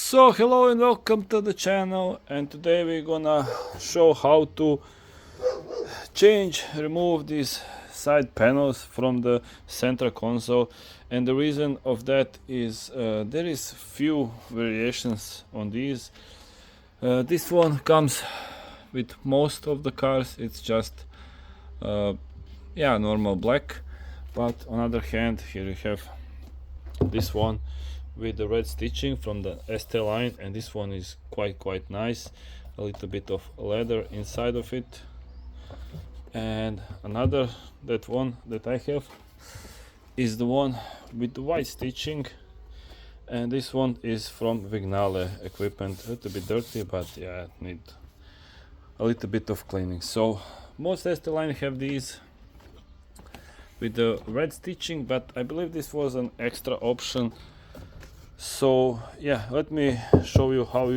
So hello and welcome to the channel, and today we're gonna show how to remove these side panels from the center console. And the reason of that is there is few variations on these. This one comes with most of the cars, it's just normal black, but on other hand here you have this one with the red stitching from the ST line, and this one is quite nice, a little bit of leather inside of it. And another, that one that I have, is the one with the white stitching, and this one is from Vignale equipment. A little bit dirty, but yeah, need a little bit of cleaning. So most ST line have these with the red stitching, but I believe this was an extra option. So yeah, let me show you how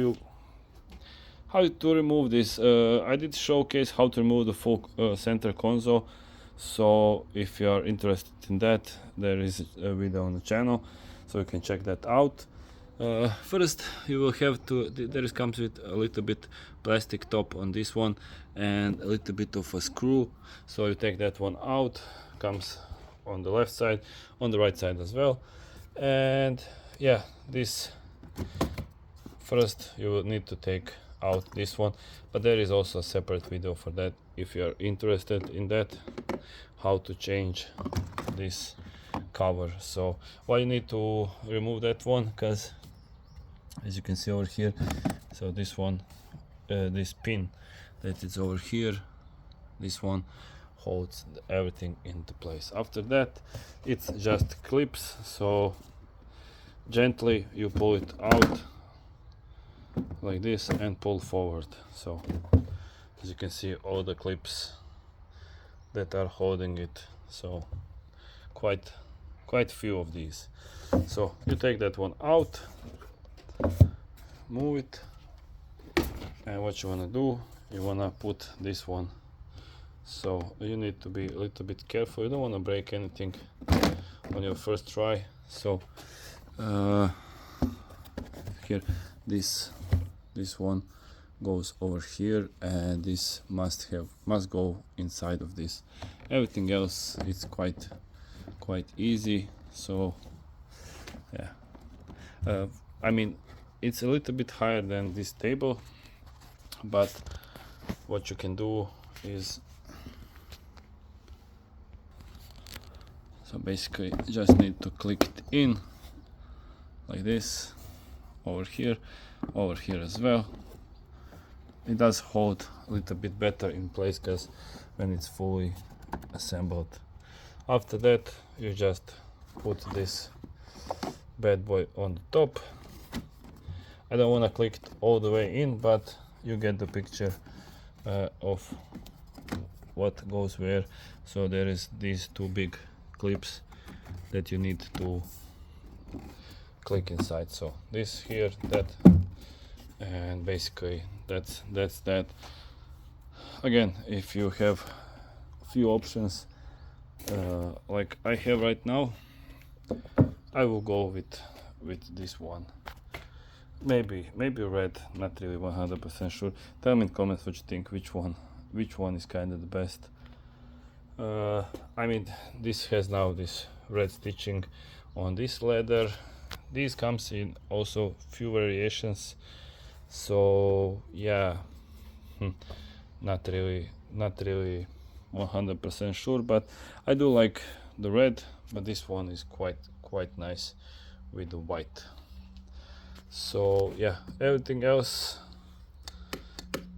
to remove this. I did showcase how to remove the full center console, so if you are interested in that, there is a video on the channel, so you can check that out. First you will have to, comes with a little bit plastic top on this one and a little bit of a screw, so you take that one out, comes on the left side, on the right side as well. And yeah, this first you will need to take out this one, but there is also a separate video for that if you are interested in that, how to change this cover. So why you need to remove that one, because as you can see over here, so this one, this pin that is over here, this one holds everything into place. After that it's just clips, so gently you pull it out like this and pull forward. So as you can see, all the clips that are holding it, so quite few of these. So you take that one out, move it, and what you want to do, you want to put this one. So you need to be a little bit careful, you don't want to break anything on your first try. So here this one goes over here, and this must go inside of this. Everything else is quite easy. So yeah, I mean, it's a little bit higher than this table, but what you can do is, so basically just need to click it in like this, over here as well. It does hold a little bit better in place, because when it's fully assembled. After that you just put this bad boy on the top. I don't want to click it all the way in, but you get the picture of what goes where. So there is these two big clips that you need to click inside. So this here, that, and basically that's that. Again, if you have a few options like I have right now, I will go with this one. Maybe red, not really 100% sure. Tell me in comments what you think, which one is kind of the best. I mean, this has now this red stitching on this leather. This comes in also few variations, so yeah, not really 100% sure, but I do like the red, but this one is quite nice with the white. So yeah, everything else,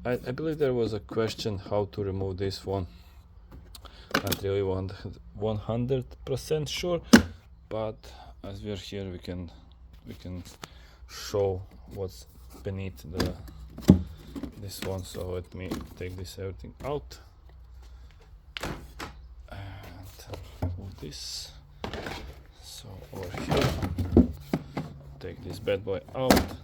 I believe there was a question how to remove this one. Not really 100% sure, but as we are here, we can show what's beneath this one. So let me take everything out and move this. So over here, take this bad boy out,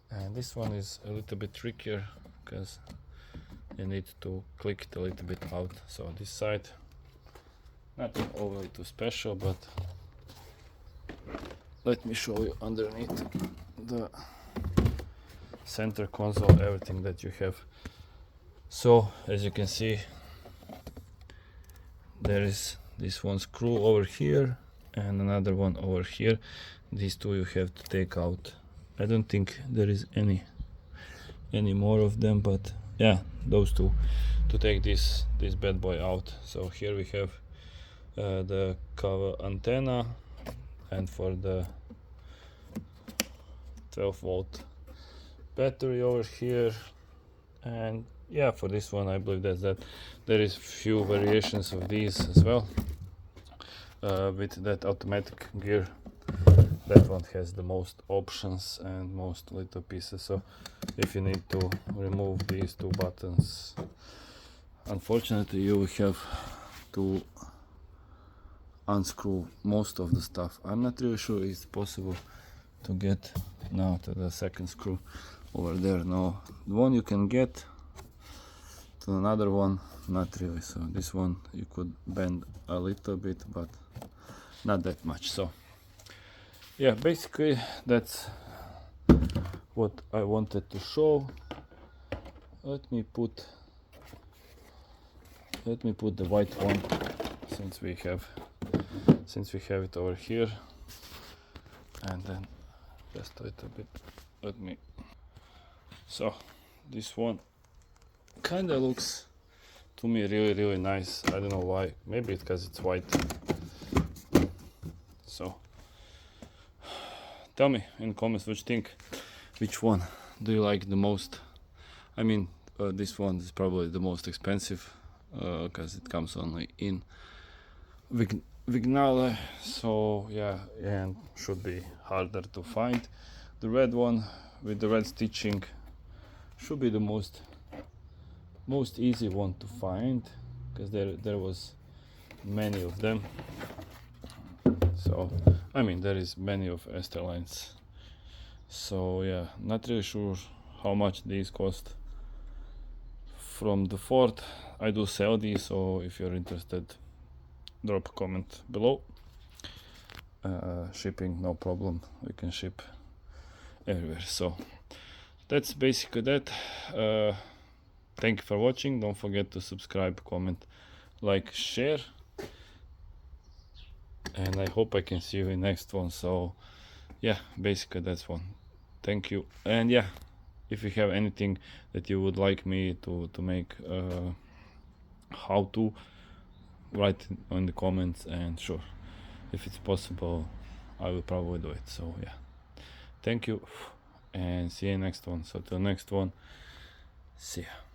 and this one is a little bit trickier because you need to click it a little bit out. So on this side, nothing overly too special, but let me show you underneath. the center console, everything that you have. So as you can see, there is this one screw over here and another one over here. These two you have to take out. I don't think there is any more of them, but yeah, those two to take this bad boy out. So here we have the cover antenna, and for the 12-volt battery over here. And yeah, for this one I believe that there is few variations of these as well. With that automatic gear, that one has the most options and most little pieces. So if you need to remove these two buttons, unfortunately you will have to unscrew most of the stuff. I'm not really sure it's possible to get now to the second screw over there. No, the one you can get, to another one not really. So this one you could bend a little bit, but not that much. So yeah, basically that's what I wanted to show. Let me put the white one, since we have it over here, and then just a little bit. So this one kind of looks to me really nice. I don't know why. Maybe it's because it's white. So tell me in the comments what you think. Which one do you like the most? I mean, this one is probably the most expensive because it comes only in Vignale, so yeah, and should be harder to find. The red one with the red stitching should be the most easy one to find, because there was many of them. So I mean, there is many of ST lines. So yeah, not really sure how much these cost. From the Ford, I do sell these, so if you're interested, drop a comment below. Shipping, no problem, we can ship everywhere. So that's basically that. Thank you for watching. Don't forget to subscribe, comment, like, share, and I hope I can see you in next one. So yeah, basically that's one. Thank you. And yeah, if you have anything that you would like me to make how to, write in the comments, and sure, if it's possible, I will probably do it. So yeah, thank you, and see you next one. So till next one, see ya.